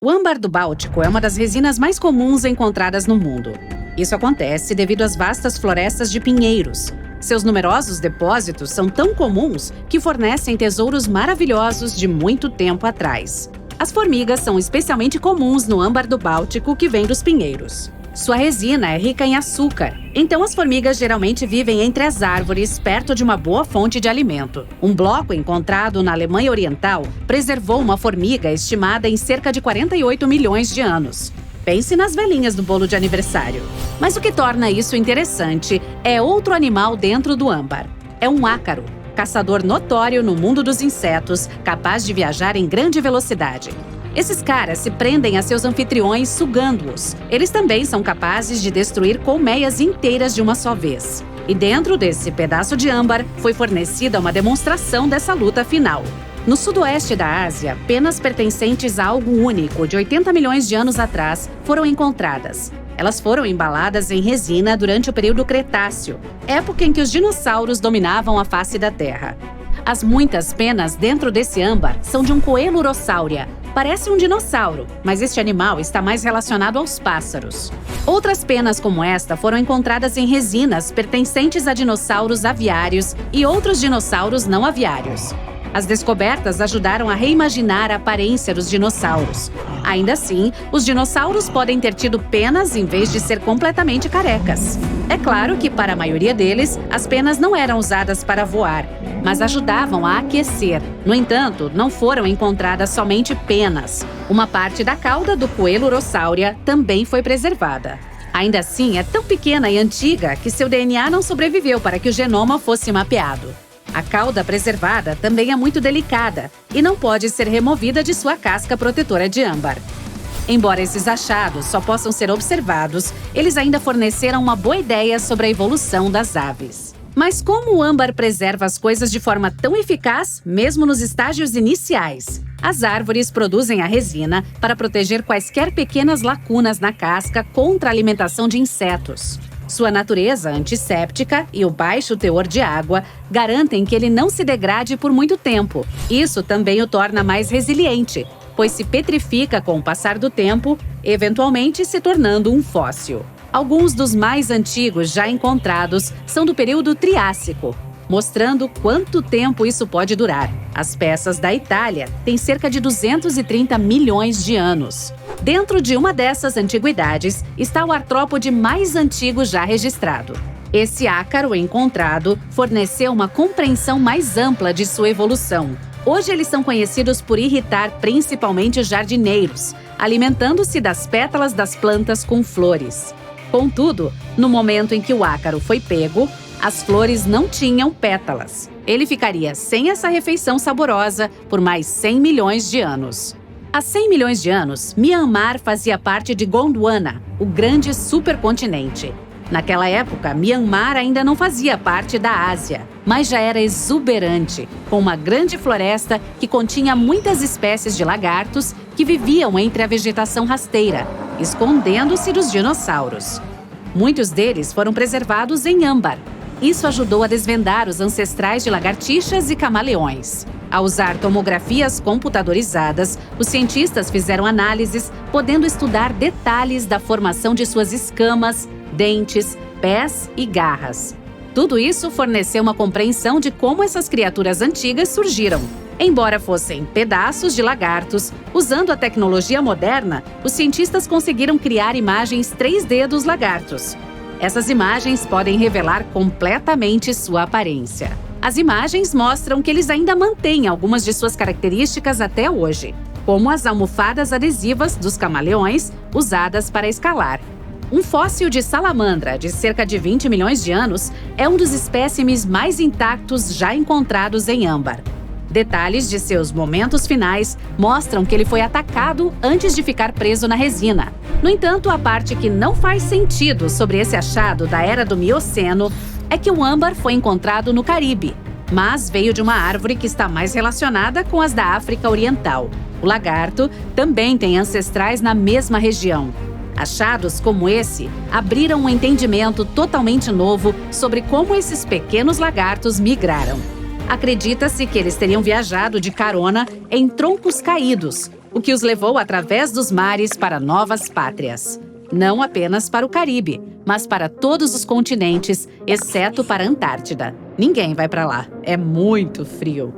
O âmbar do Báltico é uma das resinas mais comuns encontradas no mundo. Isso acontece devido às vastas florestas de pinheiros. Seus numerosos depósitos são tão comuns que fornecem tesouros maravilhosos de muito tempo atrás. As formigas são especialmente comuns no âmbar do Báltico que vem dos pinheiros. Sua resina é rica em açúcar, então as formigas geralmente vivem entre as árvores, perto de uma boa fonte de alimento. Um bloco encontrado na Alemanha Oriental preservou uma formiga estimada em cerca de 48 milhões de anos. Pense nas velhinhas do bolo de aniversário. Mas o que torna isso interessante é outro animal dentro do âmbar. É um ácaro, caçador notório no mundo dos insetos, capaz de viajar em grande velocidade. Esses caras se prendem a seus anfitriões sugando-os. Eles também são capazes de destruir colmeias inteiras de uma só vez. E dentro desse pedaço de âmbar foi fornecida uma demonstração dessa luta final. No sudoeste da Ásia, penas pertencentes a algo único de 80 milhões de anos atrás foram encontradas. Elas foram embaladas em resina durante o período Cretáceo, época em que os dinossauros dominavam a face da Terra. As muitas penas dentro desse âmbar são de um Coelurosauria. Parece um dinossauro, mas este animal está mais relacionado aos pássaros. Outras penas como esta foram encontradas em resinas pertencentes a dinossauros aviários e outros dinossauros não aviários. As descobertas ajudaram a reimaginar a aparência dos dinossauros. Ainda assim, os dinossauros podem ter tido penas em vez de ser completamente carecas. É claro que, para a maioria deles, as penas não eram usadas para voar, mas ajudavam a aquecer. No entanto, não foram encontradas somente penas. Uma parte da cauda do Coelurosauria também foi preservada. Ainda assim, é tão pequena e antiga que seu DNA não sobreviveu para que o genoma fosse mapeado. A cauda preservada também é muito delicada e não pode ser removida de sua casca protetora de âmbar. Embora esses achados só possam ser observados, eles ainda forneceram uma boa ideia sobre a evolução das aves. Mas como o âmbar preserva as coisas de forma tão eficaz, mesmo nos estágios iniciais? As árvores produzem a resina para proteger quaisquer pequenas lacunas na casca contra a alimentação de insetos. Sua natureza antisséptica e o baixo teor de água garantem que ele não se degrade por muito tempo. Isso também o torna mais resiliente, pois se petrifica com o passar do tempo, eventualmente se tornando um fóssil. Alguns dos mais antigos já encontrados são do período Triássico, mostrando quanto tempo isso pode durar. As peças da Itália têm cerca de 230 milhões de anos. Dentro de uma dessas antiguidades está o artrópode mais antigo já registrado. Esse ácaro encontrado forneceu uma compreensão mais ampla de sua evolução. Hoje eles são conhecidos por irritar principalmente os jardineiros, alimentando-se das pétalas das plantas com flores. Contudo, no momento em que o ácaro foi pego, as flores não tinham pétalas. Ele ficaria sem essa refeição saborosa por mais 100 milhões de anos. Há 100 milhões de anos, Myanmar fazia parte de Gondwana, o grande supercontinente. Naquela época, Myanmar ainda não fazia parte da Ásia, mas já era exuberante, com uma grande floresta que continha muitas espécies de lagartos que viviam entre a vegetação rasteira, escondendo-se dos dinossauros. Muitos deles foram preservados em âmbar. Isso ajudou a desvendar os ancestrais de lagartixas e camaleões. Ao usar tomografias computadorizadas, os cientistas fizeram análises, podendo estudar detalhes da formação de suas escamas, dentes, pés e garras. Tudo isso forneceu uma compreensão de como essas criaturas antigas surgiram. Embora fossem pedaços de lagartos, usando a tecnologia moderna, os cientistas conseguiram criar imagens 3D dos lagartos. Essas imagens podem revelar completamente sua aparência. As imagens mostram que eles ainda mantêm algumas de suas características até hoje, como as almofadas adesivas dos camaleões usadas para escalar. Um fóssil de salamandra de cerca de 20 milhões de anos é um dos espécimes mais intactos já encontrados em âmbar. Detalhes de seus momentos finais mostram que ele foi atacado antes de ficar preso na resina. No entanto, a parte que não faz sentido sobre esse achado da era do Mioceno é que o âmbar foi encontrado no Caribe, mas veio de uma árvore que está mais relacionada com as da África Oriental. O lagarto também tem ancestrais na mesma região. Achados como esse abriram um entendimento totalmente novo sobre como esses pequenos lagartos migraram. Acredita-se que eles teriam viajado de carona em troncos caídos, o que os levou através dos mares para novas pátrias. Não apenas para o Caribe, mas para todos os continentes, exceto para a Antártida. Ninguém vai para lá, é muito frio.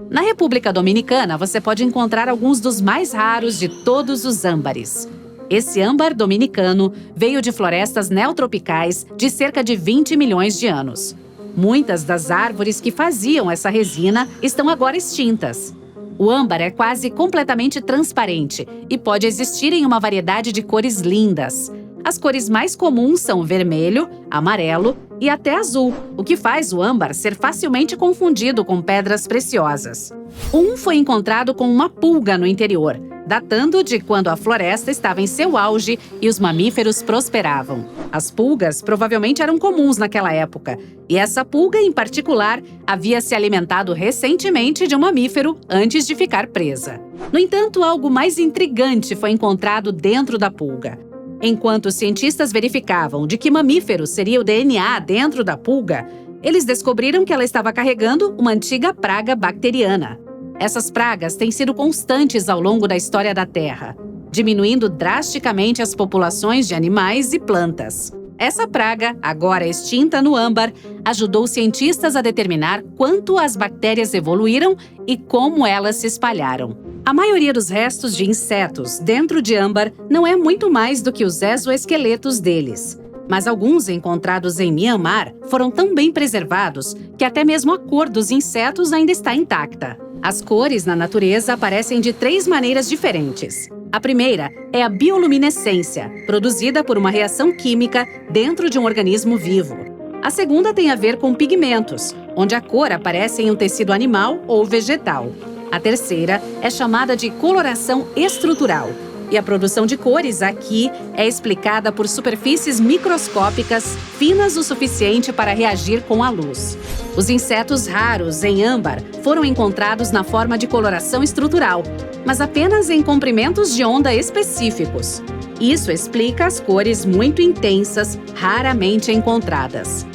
Na República Dominicana, você pode encontrar alguns dos mais raros de todos os âmbares. Esse âmbar dominicano veio de florestas neotropicais de cerca de 20 milhões de anos. Muitas das árvores que faziam essa resina estão agora extintas. O âmbar é quase completamente transparente e pode existir em uma variedade de cores lindas. As cores mais comuns são vermelho, amarelo e até azul, o que faz o âmbar ser facilmente confundido com pedras preciosas. Um foi encontrado com uma pulga no interior, datando de quando a floresta estava em seu auge e os mamíferos prosperavam. As pulgas provavelmente eram comuns naquela época, e essa pulga, em particular, havia se alimentado recentemente de um mamífero antes de ficar presa. No entanto, algo mais intrigante foi encontrado dentro da pulga. Enquanto os cientistas verificavam de que mamífero seria o DNA dentro da pulga, eles descobriram que ela estava carregando uma antiga praga bacteriana. Essas pragas têm sido constantes ao longo da história da Terra, diminuindo drasticamente as populações de animais e plantas. Essa praga, agora extinta no âmbar, ajudou cientistas a determinar quanto as bactérias evoluíram e como elas se espalharam. A maioria dos restos de insetos dentro de âmbar não é muito mais do que os exoesqueletos deles. Mas alguns encontrados em Myanmar foram tão bem preservados que até mesmo a cor dos insetos ainda está intacta. As cores na natureza aparecem de 3 maneiras diferentes. A primeira é a bioluminescência, produzida por uma reação química dentro de um organismo vivo. A segunda tem a ver com pigmentos, onde a cor aparece em um tecido animal ou vegetal. A terceira é chamada de coloração estrutural. E a produção de cores aqui é explicada por superfícies microscópicas finas o suficiente para reagir com a luz. Os insetos raros em âmbar foram encontrados na forma de coloração estrutural, mas apenas em comprimentos de onda específicos. Isso explica as cores muito intensas, raramente encontradas.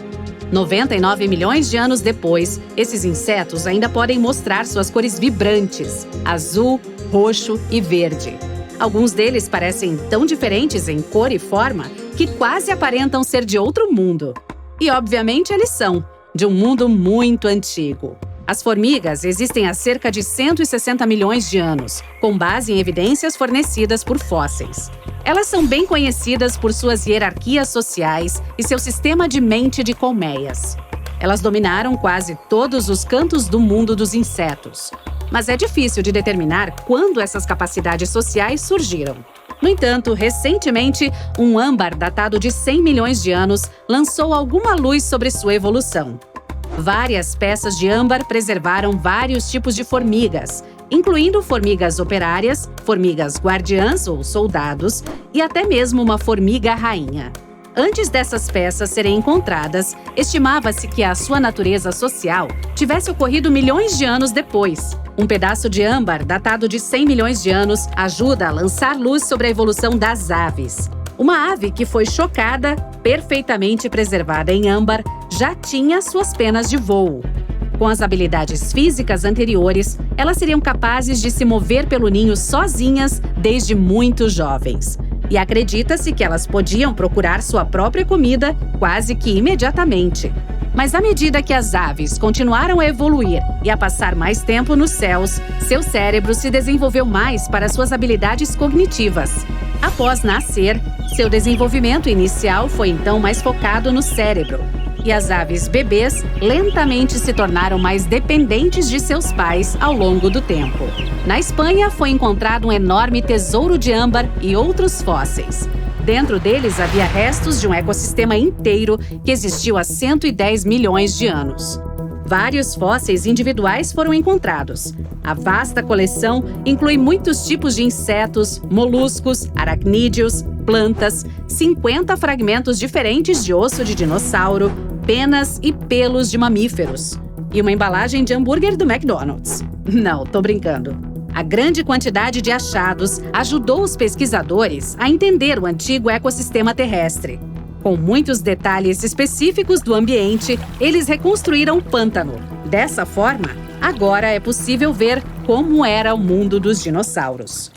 99 milhões de anos depois, esses insetos ainda podem mostrar suas cores vibrantes, azul, roxo e verde. Alguns deles parecem tão diferentes em cor e forma que quase aparentam ser de outro mundo. E, obviamente, eles são, de um mundo muito antigo. As formigas existem há cerca de 160 milhões de anos, com base em evidências fornecidas por fósseis. Elas são bem conhecidas por suas hierarquias sociais e seu sistema de mente de colmeias. Elas dominaram quase todos os cantos do mundo dos insetos. Mas é difícil de determinar quando essas capacidades sociais surgiram. No entanto, recentemente, um âmbar datado de 100 milhões de anos lançou alguma luz sobre sua evolução. Várias peças de âmbar preservaram vários tipos de formigas, incluindo formigas operárias, formigas guardiãs ou soldados e até mesmo uma formiga rainha. Antes dessas peças serem encontradas, estimava-se que a sua natureza social tivesse ocorrido milhões de anos depois. Um pedaço de âmbar datado de 100 milhões de anos ajuda a lançar luz sobre a evolução das aves. Uma ave que foi chocada, perfeitamente preservada em âmbar, já tinha suas penas de voo. Com as habilidades físicas anteriores, elas seriam capazes de se mover pelo ninho sozinhas desde muito jovens. E acredita-se que elas podiam procurar sua própria comida quase que imediatamente. Mas à medida que as aves continuaram a evoluir e a passar mais tempo nos céus, seu cérebro se desenvolveu mais para suas habilidades cognitivas. Após nascer, seu desenvolvimento inicial foi então mais focado no cérebro. E as aves bebês lentamente se tornaram mais dependentes de seus pais ao longo do tempo. Na Espanha, foi encontrado um enorme tesouro de âmbar e outros fósseis. Dentro deles havia restos de um ecossistema inteiro que existiu há 110 milhões de anos. Vários fósseis individuais foram encontrados. A vasta coleção inclui muitos tipos de insetos, moluscos, aracnídeos, plantas, 50 fragmentos diferentes de osso de dinossauro, penas e pelos de mamíferos. E uma embalagem de hambúrguer do McDonald's. Não, tô brincando. A grande quantidade de achados ajudou os pesquisadores a entender o antigo ecossistema terrestre. Com muitos detalhes específicos do ambiente, eles reconstruíram o pântano. Dessa forma, Agora é possível ver como era o mundo dos dinossauros.